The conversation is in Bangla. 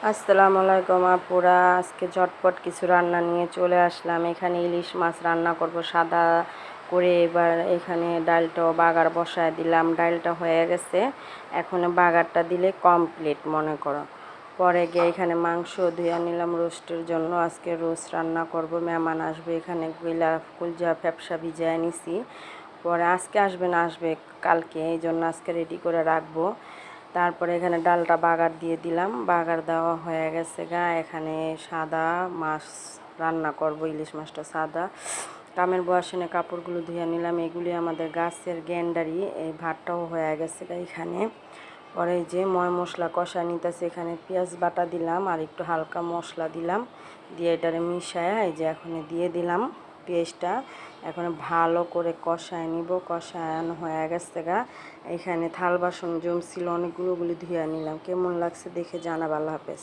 আসসালামু আলাইকুম আপুরা, আজকে ঝটপট কিছু রান্না নিয়ে চলে আসলাম। এখানে ইলিশ মাছ রান্না করব সাদা করে। এবার এখানে ডালটাও বাগার বসায় দিলাম। ডালটা হয়ে গেছে, এখন বাগারটা দিলে কমপ্লিট মনে করো। পরে গিয়ে এখানে মাংস ধুয়ে নিলাম রোস্টের জন্য। আজকে রোস্ট রান্না করব, মেহমান আসবে। এখানে কুলজা ফ্যাপসা ভিজায় নিছি। পরে আজকে আসবে না, আসবে কালকে, এই জন্য আজকে রেডি করে রাখবো। তারপরে এখানে ডালটা বাগার দিয়ে দিলাম। বাগার দেওয়া হয়ে গেছে এখানে সাদা মাছ রান্না করব, ইলিশ মাছটা সাদা। কামের বয়াসনে কাপড়গুলো ধুয়ে নিলাম। এগুলি আমাদের গাছের গ্যান্ডারি। এই ভাতটাও হয়ে গেছে এখানে। পরে যে ময় মশলা কষা নিতেছে, এখানে পেঁয়াজ বাটা দিলাম আর একটু হালকা মশলা দিলাম, দিয়ে এটারে মিশায় এই যে এখন দিয়ে দিলাম পেঁয়াজটা। এখন ভালো করে কষায় নিব। কষায়ন হয়ে গেছে এখানে থাল বাসন জমছিল অনেকগুলো, ধুয়ে নিলাম। কেমন লাগছে দেখে জানাব। আল্লাহ হাফেজ।